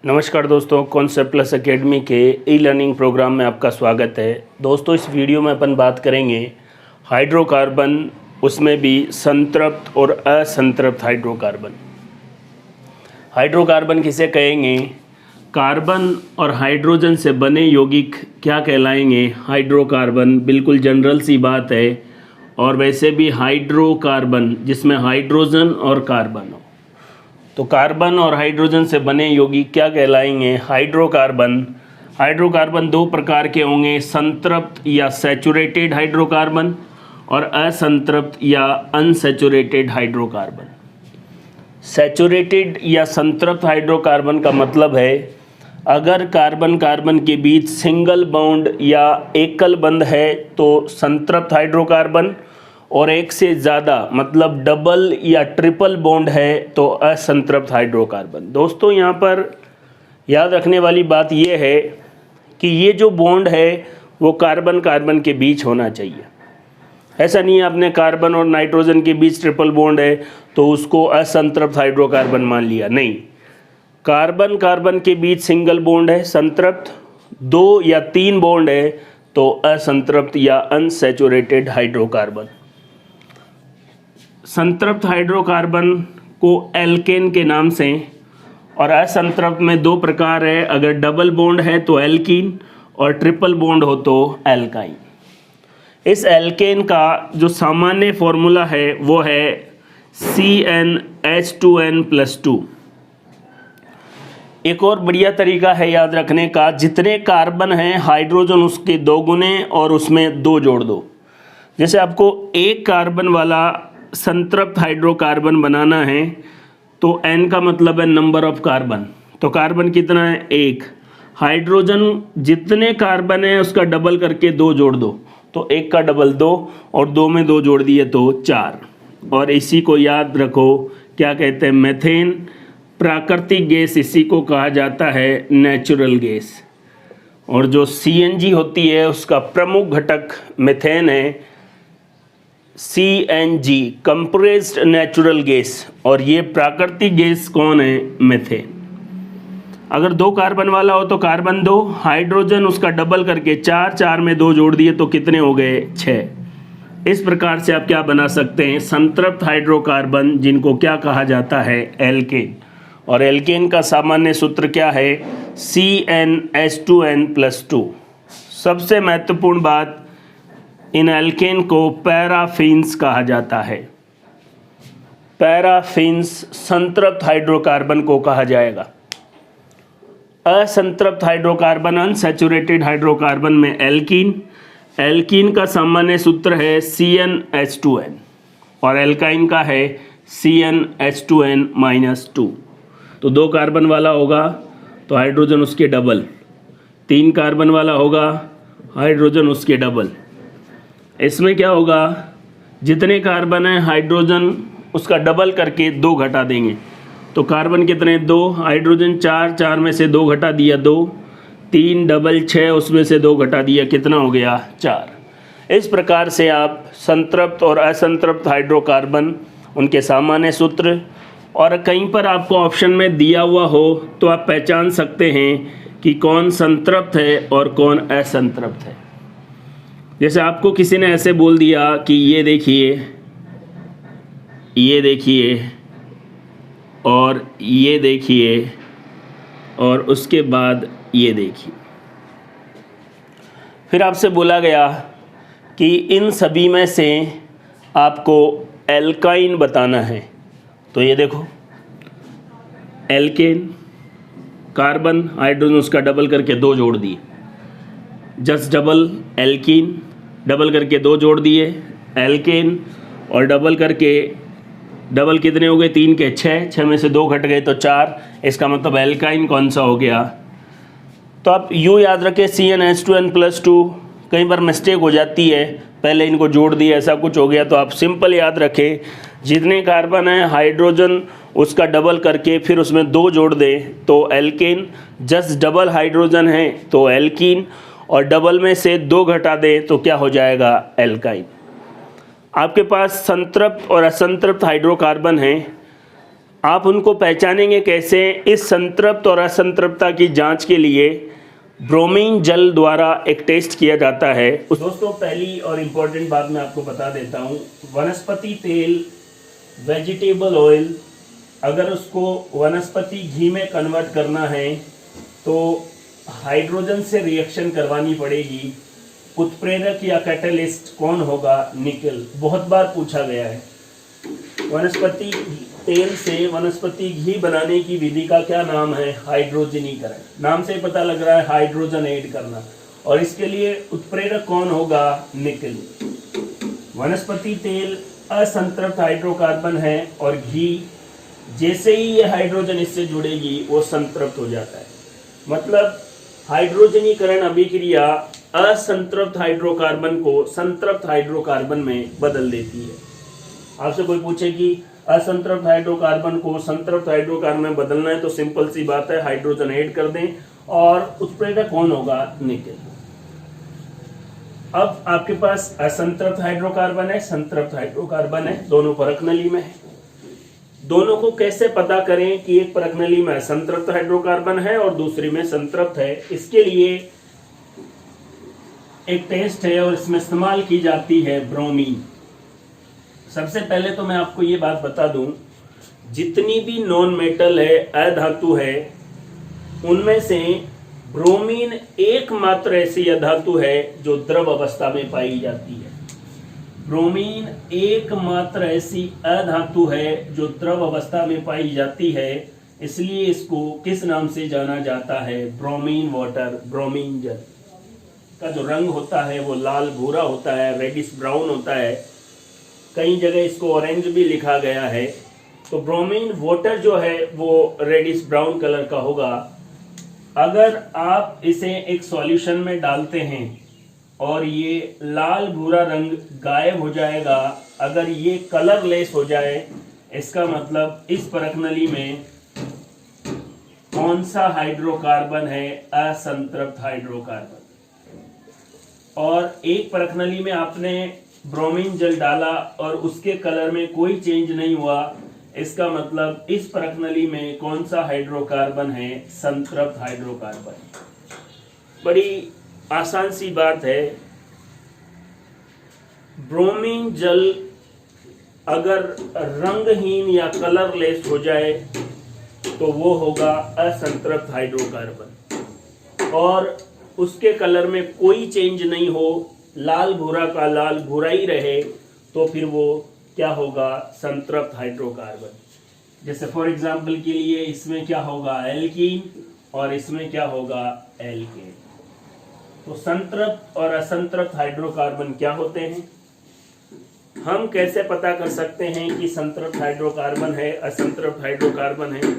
नमस्कार दोस्तों, concept plus academy के ई लर्निंग प्रोग्राम में आपका स्वागत है। दोस्तों, इस वीडियो में अपन बात करेंगे हाइड्रोकार्बन, उसमें भी संतृप्त और असंतृप्त हाइड्रोकार्बन। हाइड्रोकार्बन किसे कहेंगे? कार्बन और हाइड्रोजन से बने यौगिक क्या कहलाएंगे? हाइड्रोकार्बन। बिल्कुल जनरल सी बात है। और वैसे भी हाइड्रोकार्बन जिसमें हाइड्रोजन और कार्बन हो, तो कार्बन और हाइड्रोजन से बने यौगिक क्या कहलाएंगे? हाइड्रोकार्बन। हाइड्रोकार्बन दो प्रकार के होंगे, संतृप्त या सैचुरेटेड हाइड्रोकार्बन और असंतृप्त या अनसैचुरेटेड हाइड्रोकार्बन। सैचुरेटेड या संतृप्त हाइड्रोकार्बन का मतलब है अगर कार्बन कार्बन के बीच सिंगल बॉन्ड या एकल बंध है तो संतृप्त हाइड्रोकार्बन, और एक से ज़्यादा मतलब डबल या ट्रिपल बॉन्ड है तो असंतृप्त हाइड्रोकार्बन। दोस्तों, यहाँ पर याद रखने वाली बात यह है कि ये जो बॉन्ड है वो कार्बन कार्बन के बीच होना चाहिए। ऐसा नहीं है आपने कार्बन और नाइट्रोजन के बीच ट्रिपल बॉन्ड है तो उसको असंतृप्त हाइड्रोकार्बन मान लिया। नहीं, कार्बन कार्बन के बीच सिंगल बॉन्ड है संतृप्त, दो या तीन बॉन्ड है तो असंतृप्त या अनसैचुरेटेड हाइड्रोकार्बन। संतृप्त हाइड्रोकार्बन को एल्केन के नाम से, और असंतृप्त में दो प्रकार है, अगर डबल बॉन्ड है तो एल्कीन और ट्रिपल बॉन्ड हो तो एल्काइन। इस एल्केन का जो सामान्य फॉर्मूला है वो है CnH2n+2। एक और बढ़िया तरीका है याद रखने का, जितने कार्बन हैं हाइड्रोजन उसके दो गुने और उसमें दो जोड़ दो। जैसे आपको एक कार्बन वाला संतृप्त हाइड्रोकार्बन बनाना है तो N का मतलब है नंबर ऑफ कार्बन, तो कार्बन कितना है? एक। हाइड्रोजन जितने कार्बन है उसका डबल करके दो जोड़ दो, तो एक का डबल दो और दो में दो जोड़ दिए तो चार। और इसी को याद रखो, क्या कहते हैं? मेथेन। प्राकृतिक गैस इसी को कहा जाता है नेचुरल गैस। और जो CNG होती है उसका प्रमुख घटक मेथेन है, CNG कंप्रेस्ड नेचुरल गैस, और ये प्राकृतिक गैस कौन है? मेथेन। अगर दो कार्बन वाला हो तो कार्बन दो, हाइड्रोजन उसका डबल करके चार, चार में दो जोड़ दिए तो कितने हो गए? 6। इस प्रकार से आप क्या बना सकते हैं? संतृप्त हाइड्रोकार्बन, जिनको क्या कहा जाता है? एल्केन। और एल्केन का सामान्य सूत्र क्या है? CnH2n+2। सबसे महत्वपूर्ण बात, इन एल्केन को पैराफिन्स कहा जाता है। पैराफिन्स संतृप्त हाइड्रोकार्बन को कहा जाएगा। असंतृप्त हाइड्रोकार्बन, अनसैचुरेटेड हाइड्रोकार्बन में एल्कीन। एल्कीन का सामान्य सूत्र है CnH2n और एल्काइन का है CnH2n-2। तो दो कार्बन वाला होगा तो हाइड्रोजन उसके डबल, तीन कार्बन वाला होगा हाइड्रोजन उसके डबल। इसमें क्या होगा? जितने कार्बन है हाइड्रोजन उसका डबल करके दो घटा देंगे, तो कार्बन कितने? दो। हाइड्रोजन चार, चार में से दो घटा दिया दो, तीन डबल 6, उसमें से दो घटा दिया, कितना हो गया? 4। इस प्रकार से आप संतृप्त और असंतृप्त हाइड्रोकार्बन, उनके सामान्य सूत्र, और कहीं पर आपको ऑप्शन में दिया हुआ हो तो आप पहचान सकते हैं कि कौन संतृप्त है और कौन असंतृप्त है। जैसे आपको किसी ने ऐसे बोल दिया कि ये देखिए, ये देखिए और ये देखिए और उसके बाद ये देखिए, फिर आपसे बोला गया कि इन सभी में से आपको एल्काइन बताना है, तो ये देखो एल्केन, कार्बन हाइड्रोजन उसका डबल करके दो जोड़ दिए, जस्ट डबल एल्कीन, डबल करके दो जोड़ दिए एल्केन, और डबल करके डबल कितने हो गए? 3 के 6, 6 में से दो घट गए तो 4। इसका मतलब एल्काइन कौन सा हो गया? तो आप यूँ याद रखें CnH2n+2। कई बार मिस्टेक हो जाती है, पहले इनको जोड़ दिए ऐसा कुछ हो गया, तो आप सिंपल याद रखें जितने कार्बन है हाइड्रोजन उसका डबल करके फिर उसमें दो जोड़ दें तो एल्केन, जस्ट डबल हाइड्रोजन है तो एल्कीन, और डबल में से दो घटा दें तो क्या हो जाएगा? एल्काइन। आपके पास संतृप्त और असंतृप्त हाइड्रोकार्बन हैं। आप उनको पहचानेंगे कैसे? इस संतृप्त और असंतृप्तता की जांच के लिए ब्रोमीन जल द्वारा एक टेस्ट किया जाता है। दोस्तों, पहली और इम्पोर्टेंट बात मैं आपको बता देता हूँ। वनस्पति तेल, वेजिटेबल ऑयल, अगर उसको वनस्पति घी में कन्वर्ट करना है तो हाइड्रोजन से रिएक्शन करवानी पड़ेगी। उत्प्रेरक या कैटलिस्ट कौन होगा? निकेल। बहुत बार पूछा गया है। वनस्पति तेल से वनस्पति घी बनाने की विधि का क्या नाम है? हाइड्रोजनीकरण। नाम से पता लग रहा है हाइड्रोजन ऐड करना। और इसके लिए उत्प्रेरक कौन होगा? निकेल। वनस्पति तेल असंतृप्त हाइड्रोकार्बन है और घी जैसे ही ये हाइड्रोजन इससे जुड़ेगी वो संतृप्त हो जाता है। मतलब हाइड्रोजनीकरण अभिक्रिया असंतृप्त हाइड्रोकार्बन को संतृप्त हाइड्रोकार्बन में बदल देती है। आपसे कोई पूछे कि असंतृप्त हाइड्रोकार्बन को संतृप्त हाइड्रोकार्बन में बदलना है तो सिंपल सी बात है, हाइड्रोजन ऐड कर दें। और उत्प्रेरक कौन होगा? निकेल। अब आपके पास असंतृप्त हाइड्रोकार्बन है, संतृप्त हाइड्रोकार्बन है, दोनों परख नली में है। दोनों को कैसे पता करें कि एक परख नली में संतृप्त हाइड्रोकार्बन है और दूसरी में संतृप्त है? इसके लिए एक टेस्ट है और इसमें इस्तेमाल की जाती है ब्रोमीन। सबसे पहले तो मैं आपको ये बात बता दूं, जितनी भी नॉन मेटल है, अधातु है, उनमें से ब्रोमीन एकमात्र ऐसी अधातु है जो द्रव अवस्था में पाई जाती है। ब्रोमीन एकमात्र ऐसी अधातु है जो द्रव अवस्था में पाई जाती है। इसलिए इसको किस नाम से जाना जाता है? Bromine water. ब्रोमीन जल का जो रंग होता है वो लाल भूरा होता है, रेडिश ब्राउन होता है। कई जगह इसको ऑरेंज भी लिखा गया है। तो ब्रोमीन वाटर जो है वो रेडिश ब्राउन कलर का होगा। अगर आप इसे एक सॉल्यूशन में डालते हैं और ये लाल भूरा रंग गायब हो जाएगा, अगर ये कलरलेस हो जाए, इसका मतलब इस परख नली में कौन सा हाइड्रोकार्बन है? असंतृप्त हाइड्रोकार्बन। और एक परख नली में आपने ब्रोमीन जल डाला और उसके कलर में कोई चेंज नहीं हुआ, इसका मतलब इस परख नली में कौन सा हाइड्रोकार्बन है? संतृप्त हाइड्रोकार्बन। बड़ी आसान सी बात है। ब्रोमीन जल अगर रंगहीन या कलरलेस हो जाए तो वो होगा असंतृप्त हाइड्रोकार्बन। और उसके कलर में कोई चेंज नहीं हो, लाल भूरा का लाल भूरा ही रहे, तो फिर वो क्या होगा? संतृप्त हाइड्रोकार्बन। जैसे फॉर एग्जांपल के लिए इसमें क्या होगा? एल्कीन और इसमें क्या होगा? एल्केन। तो संतृप्त और असंतृप्त हाइड्रोकार्बन क्या होते हैं? हम कैसे पता कर सकते हैं कि संतृप्त हाइड्रोकार्बन है, असंतृप्त हाइड्रोकार्बन है?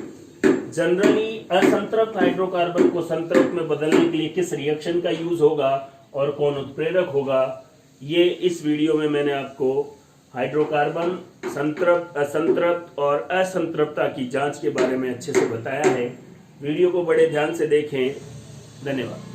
जनरली असंतृप्त हाइड्रोकार्बन को संतृप्त में बदलने के लिए किस रिएक्शन का यूज होगा और कौन उत्प्रेरक होगा, ये इस वीडियो में मैंने आपको हाइड्रोकार्बन संतृप्त, असंतृप्त और असंतृप्तता की जांच के बारे में अच्छे से बताया है। वीडियो को बड़े ध्यान से देखें। धन्यवाद।